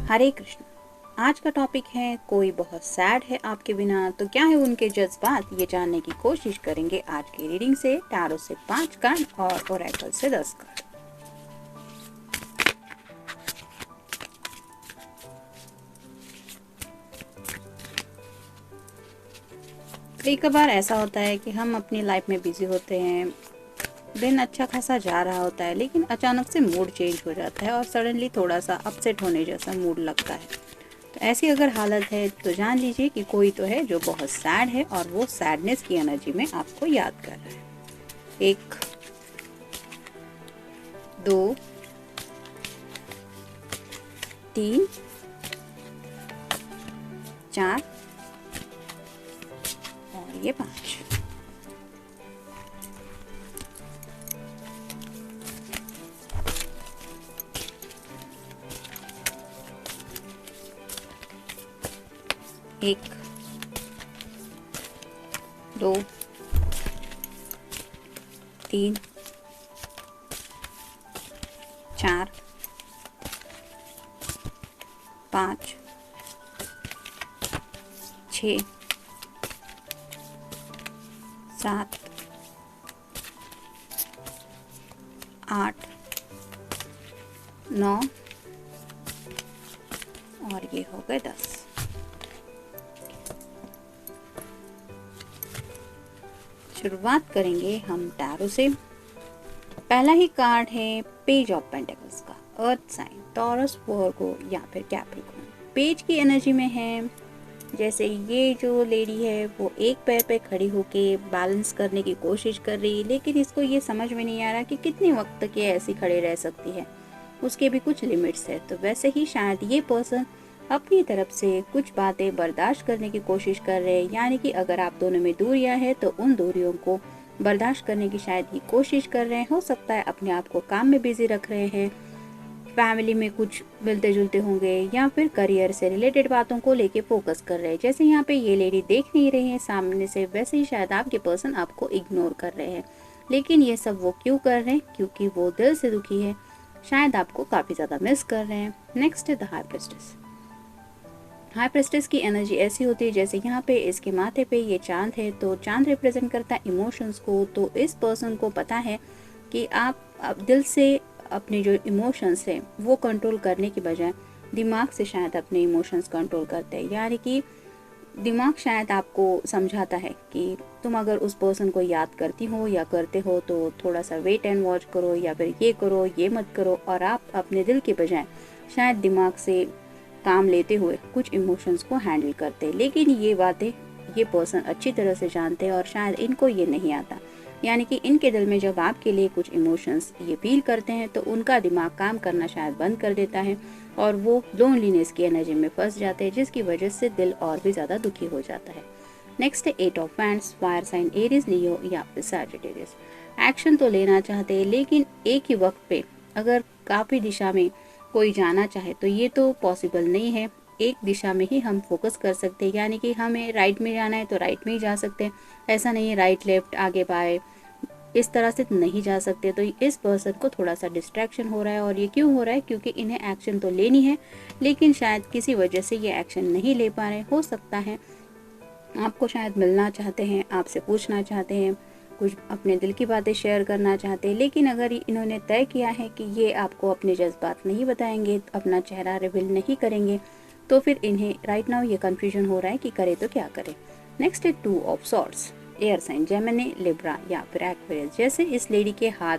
हरे कृष्ण। आज का टॉपिक है कोई बहुत सैड है आपके बिना, तो क्या है उनके जज्बात, ये जानने की कोशिश करेंगे आज की रीडिंग से। टैरो से 5 कार्ड और ओरेकल से 10 कार्ड। कई कबार ऐसा होता है कि हम अपनी लाइफ में बिजी होते हैं, दिन अच्छा खासा जा रहा होता है, लेकिन अचानक से मूड चेंज हो जाता है और सडनली थोड़ा सा अपसेट होने जैसा मूड लगता है। तो ऐसी अगर हालत है तो जान लीजिए कि कोई तो है जो बहुत सैड है और वो सैडनेस की एनर्जी में आपको याद कर रहा है। 1 2 3 4 और ये 5। एक 2 3 4 5 6 7 8 9 और ये हो गए 10। शुरुआत करेंगे हम टैरो से। पहला ही कार्ड है पेज ऑफ पेंटिकल्स का, अर्थ साइन, टॉरस, वर्गो या फिर कैप्रिकॉर्न। पेज की एनर्जी में है जैसे ये जो लेडी है वो एक पैर पे खड़ी होके बैलेंस करने की कोशिश कर रही है, लेकिन इसको ये समझ में नहीं आ रहा कि कितने वक्त तक ये ऐसी खड़े रह सकती है, उसके भी कुछ लिमिट्स है। तो वैसे ही शायद ये पर्सन अपनी तरफ से कुछ बातें बर्दाश्त करने की कोशिश कर रहे हैं, यानी कि अगर आप दोनों में दूरियां हैं तो उन दूरियों को बर्दाश्त करने की शायद ये कोशिश कर रहे हैं। हो सकता है अपने आप को काम में बिजी रख रहे हैं, फैमिली में कुछ मिलते जुलते होंगे, या फिर करियर से रिलेटेड बातों को लेके फोकस कर रहे हैं। जैसे यहाँ पे ये लेडी देख नहीं रही है सामने से, वैसे ही शायद आपके पर्सन आपको इग्नोर कर रहे हैं। लेकिन ये सब वो क्यों कर रहे हैं? क्योंकि वो दिल से दुखी है, शायद आपको काफ़ी ज़्यादा मिस कर रहे हैं। नेक्स्ट है the high priestess. High priestess की एनर्जी ऐसी होती है जैसे यहाँ पे इसके माथे पे ये चांद है, तो चांद रिप्रेजेंट करता है इमोशंस को। तो इस पर्सन को पता है कि आप दिल से अपने जो इमोशंस है वो कंट्रोल करने की बजाय दिमाग से शायद अपने इमोशंस कंट्रोल करते हैं। यानी कि दिमाग शायद आपको समझाता है कि तुम अगर उस पर्सन को याद करती हो या करते हो तो थोड़ा सा वेट एंड वॉच करो, या फिर ये करो ये मत करो, और आप अपने दिल के बजाय शायद दिमाग से काम लेते हुए कुछ इमोशंस को हैंडल करते हैं। लेकिन ये बातें ये पर्सन अच्छी तरह से जानते हैं और शायद इनको ये नहीं आता। यानी कि इनके दिल में जब आपके लिए कुछ इमोशंस ये फील करते हैं तो उनका दिमाग काम करना शायद बंद कर देता है और वो लोनलीनेस की एनर्जी में फंस जाते हैं, जिसकी वजह से दिल और भी ज़्यादा दुखी हो जाता है। नेक्स्ट है 8 of wands, fire sign, Aries, Leo या फिर सैजिटेरियस। एक्शन तो लेना चाहते हैं, लेकिन एक ही वक्त पे अगर काफ़ी दिशा में कोई जाना चाहे तो ये तो पॉसिबल नहीं है। एक दिशा में ही हम फोकस कर सकते हैं, यानी कि हमें राइट में जाना है तो राइट में ही जा सकते हैं। ऐसा नहीं है राइट लेफ्ट आगे बाएं इस तरह से नहीं जा सकते। तो इस पर्सन को थोड़ा सा डिस्ट्रैक्शन हो रहा है, और ये क्यों हो रहा है? क्योंकि इन्हें एक्शन तो लेनी है, लेकिन शायद किसी वजह से ये एक्शन नहीं ले पा रहे। हो सकता है आपको शायद मिलना चाहते हैं, आपसे पूछना चाहते हैं, कुछ अपने दिल की बातें शेयर करना चाहते हैं, लेकिन अगर इन्होंने तय किया है कि ये आपको अपने जज्बात नहीं बताएंगे, अपना चेहरा रिवील नहीं करेंगे, तो फिर इन्हें राइट नाउ ये कन्फ्यूजन हो रहा है कि करे तो क्या करे। नेक्स्ट है 2 of swords, air sign, Gemini, Libra या फिर एक्वेरियस। जैसे इस लेडी के हाथ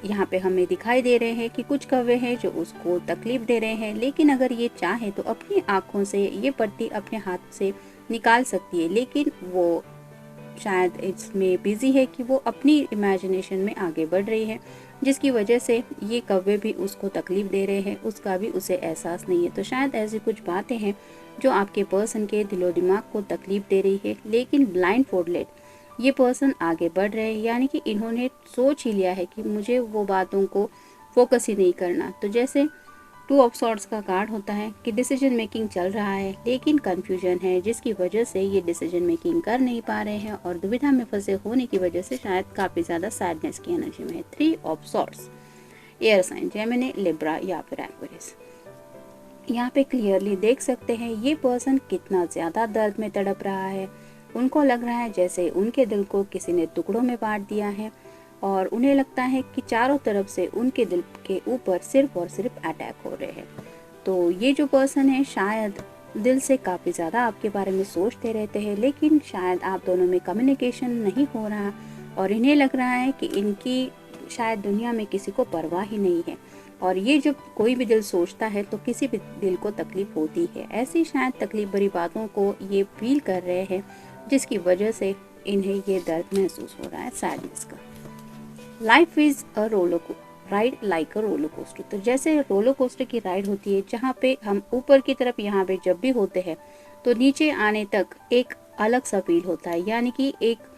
यहाँ पे हमें दिखाई दे रहे हैं कि कुछ कौवे हैं जो उसको तकलीफ दे रहे हैं, लेकिन अगर ये चाहे तो अपनी आँखों से ये पट्टी अपने हाथ से निकाल सकती है, लेकिन वो शायद इसमें बिजी है कि वो अपनी इमेजिनेशन में आगे बढ़ रही है, जिसकी वजह से ये कौवे भी उसको तकलीफ दे रहे हैं, उसका भी उसे एहसास नहीं है। तो शायद ऐसी कुछ बातें हैं जो आपके पर्सन के दिलो दिमाग को तकलीफ दे रही है, लेकिन ब्लाइंड फोल्डेड ये पर्सन आगे बढ़ रहे हैं। यानी कि इन्होंने सोच ही लिया है कि मुझे वो बातों को फोकस ही नहीं करना। तो जैसे 2 ऑफ सॉर्ड्स का कार्ड होता है कि डिसीजन मेकिंग चल रहा है, लेकिन कंफ्यूजन है, जिसकी वजह से ये डिसीजन मेकिंग कर नहीं पा रहे हैं, और दुविधा में फंसे होने की वजह से शायद काफ़ी ज़्यादा सैडनेस की एनर्जी में है। 3 of swords, air sign, Gemini, Libra या फिर एक्वेरियस। यहाँ पे क्लियरली देख सकते हैं ये पर्सन कितना ज़्यादा दर्द में तड़प रहा है। उनको लग रहा है जैसे उनके दिल को किसी ने टुकड़ों में बांट दिया है और उन्हें लगता है कि चारों तरफ से उनके दिल के ऊपर सिर्फ और सिर्फ अटैक हो रहे हैं। तो ये जो पर्सन है शायद दिल से काफ़ी ज़्यादा आपके बारे में सोचते रहते हैं, लेकिन शायद आप दोनों में कम्युनिकेशन नहीं हो रहा और इन्हें लग रहा है कि इनकी शायद दुनिया में किसी को परवाह ही नहीं है। और ये जब कोई भी दिल सोचता है तो किसी भी दिल को तकलीफ होती है। ऐसी शायद तकलीफ भरी बातों को ये फील कर रहे हैं, जिसकी वजह से इन्हें ये दर्द महसूस हो रहा है, सैडनेस का। Life is a roller ride like a roller coaster. तो जैसे रोलर कोस्टर की राइड होती है जहाँ पे हम ऊपर की तरफ यहाँ पे जब भी होते हैं तो नीचे आने तक एक अलग सा फील होता है, यानी कि एक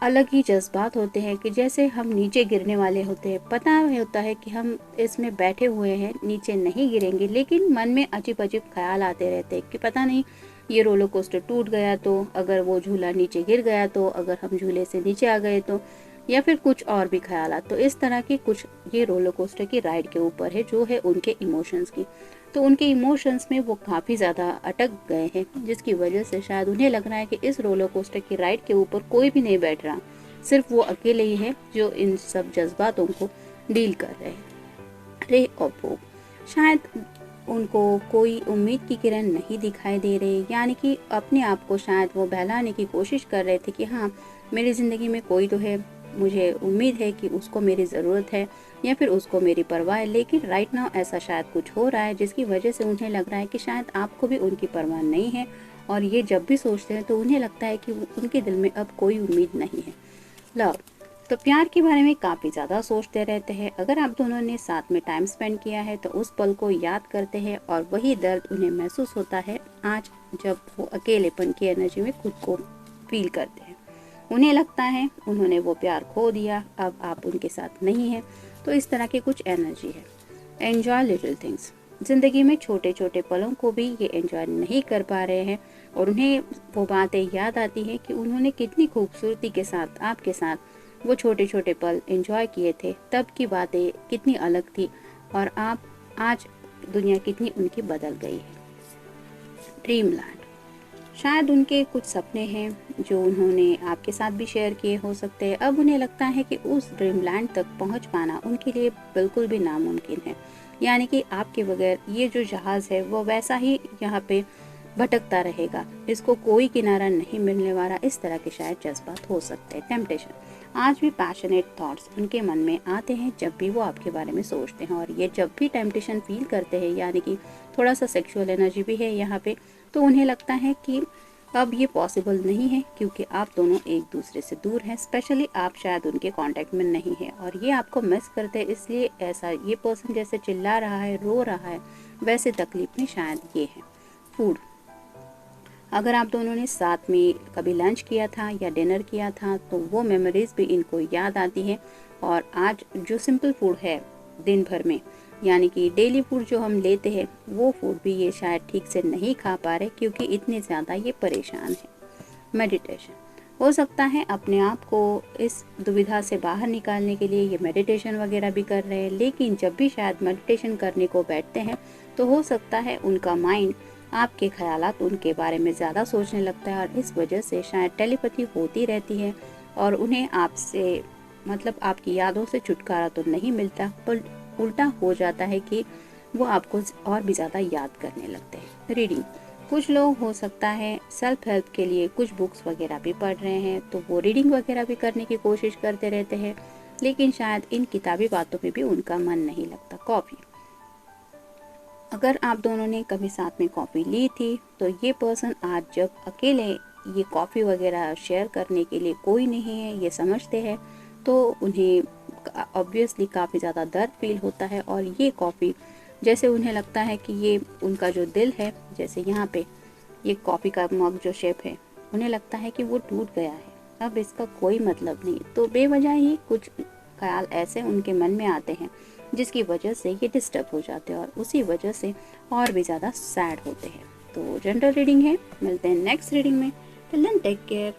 अलग ही जज्बात होते हैं कि जैसे हम नीचे गिरने वाले होते हैं। पता होता है कि हम इसमें बैठे हुए हैं, नीचे नहीं गिरेंगे, लेकिन मन में अजीब अजीब ख्याल आते रहते हैं कि पता नहीं ये रोलर कोस्टर टूट गया तो, अगर वो झूला नीचे गिर गया तो, अगर हम झूले से नीचे आ गए तो, या फिर कुछ और भी ख्याल। तो इस तरह की कुछ ये रोलर कोस्टर की राइड के ऊपर है, जो है उनके इमोशंस की। तो उनके इमोशंस में वो काफ़ी ज़्यादा अटक गए हैं, जिसकी वजह से शायद उन्हें लग रहा है कि इस रोलर कोस्टर की राइड के ऊपर कोई भी नहीं बैठ रहा, सिर्फ वो अकेले ही है जो इन सब जज्बातों को डील कर रहे हैं। रे ऑफ होप, शायद उनको कोई उम्मीद की किरण नहीं दिखाई दे रही, यानी कि अपने आप को शायद वो बहलाने की कोशिश कर रहे थे कि हाँ मेरी ज़िंदगी में कोई तो है, मुझे उम्मीद है कि उसको मेरी ज़रूरत है या फिर उसको मेरी परवाह है। लेकिन राइट नाउ ऐसा शायद कुछ हो रहा है जिसकी वजह से उन्हें लग रहा है कि शायद आपको भी उनकी परवाह नहीं है, और ये जब भी सोचते हैं तो उन्हें लगता है कि उनके दिल में अब कोई उम्मीद नहीं है। लव, तो प्यार के बारे में काफ़ी ज़्यादा सोचते रहते हैं। अगर आप दोनों ने साथ में टाइम स्पेंड किया है तो उस पल को याद करते हैं और वही दर्द उन्हें महसूस होता है आज जब वो अकेलेपन की एनर्जी में खुद को फील करते हैं। उन्हें लगता है उन्होंने वो प्यार खो दिया, अब आप उनके साथ नहीं हैं। तो इस तरह की कुछ एनर्जी है। एन्जॉय लिटिल थिंग्स, ज़िंदगी में छोटे छोटे पलों को भी ये एंजॉय नहीं कर पा रहे हैं और उन्हें वो बातें याद आती हैं कि उन्होंने कितनी खूबसूरती के साथ आपके साथ वो छोटे छोटे पल एंजॉय किए थे। तब की बातें कितनी अलग थी और आप आज दुनिया कितनी उनकी बदल गई है। ड्रीमलैंड, शायद उनके कुछ सपने हैं जो उन्होंने आपके साथ भी शेयर किए हो सकते हैं। अब उन्हें लगता है कि उस ड्रीमलैंड तक पहुंच पाना उनके लिए बिल्कुल भी नामुमकिन है, यानी कि आपके बगैर ये जो जहाज़ है वो वैसा ही यहाँ पे भटकता रहेगा, इसको कोई किनारा नहीं मिलने वाला। इस तरह के शायद जज्बात हो सकते हैं। टेम्पटेशन, आज भी पैशनेट थॉट्स उनके मन में आते हैं जब भी वो आपके बारे में सोचते हैं, और ये जब भी टेम्पटेशन फील करते हैं, यानी कि थोड़ा सा सेक्सुअल एनर्जी भी है यहाँ पे, तो उन्हें लगता है कि अब ये पॉसिबल नहीं है क्योंकि आप दोनों एक दूसरे से दूर हैं। स्पेशली आप शायद उनके कांटेक्ट में नहीं है और ये आपको मिस करते हैं, इसलिए ऐसा ये पर्सन जैसे चिल्ला रहा है, रो रहा है, वैसे तकलीफ में शायद ये है। फूड, अगर आप दोनों ने साथ में कभी लंच किया था या डिनर किया था तो वो मेमोरीज भी इनको याद आती है। और आज जो सिंपल फूड है दिन भर में, यानी कि डेली फूड जो हम लेते हैं, वो फूड भी ये शायद ठीक से नहीं खा पा रहे क्योंकि इतने ज़्यादा ये परेशान है। मेडिटेशन, हो सकता है अपने आप को इस दुविधा से बाहर निकालने के लिए ये मेडिटेशन वगैरह भी कर रहे हैं, लेकिन जब भी शायद मेडिटेशन करने को बैठते हैं तो हो सकता है उनका माइंड आपके ख्यालात उनके बारे में ज़्यादा सोचने लगता है और इस वजह से शायद टेलीपैथी होती रहती है और उन्हें आपसे मतलब आपकी यादों से छुटकारा तो नहीं मिलता, पर उल्टा हो जाता है कि वो आपको और भी ज़्यादा याद करने लगते हैं। रीडिंग, कुछ लोग हो सकता है सेल्फ हेल्प के लिए कुछ बुक्स वगैरह भी पढ़ रहे हैं, तो वो रीडिंग वगैरह भी करने की कोशिश करते रहते हैं, लेकिन शायद इन किताबी बातों में भी उनका मन नहीं लगता। कॉफ़ी, अगर आप दोनों ने कभी साथ में कॉफ़ी ली थी तो ये पर्सन आज जब अकेले ये कॉफ़ी वगैरह शेयर करने के लिए कोई नहीं है ये समझते हैं, तो उन्हें ऑब्वियसली काफ़ी ज़्यादा दर्द फील होता है। और ये कॉफ़ी जैसे उन्हें लगता है कि ये उनका जो दिल है, जैसे यहाँ पे ये कॉफ़ी का मग जो शेप है, उन्हें लगता है कि वो टूट गया है, अब इसका कोई मतलब नहीं। तो बेवजह ही कुछ ख्याल ऐसे उनके मन में आते हैं जिसकी वजह से ये डिस्टर्ब हो जाते हैं और उसी वजह से और भी ज़्यादा सैड होते हैं। तो जनरल रीडिंग है, मिलते हैं नेक्स्ट रीडिंग में। Till then take care.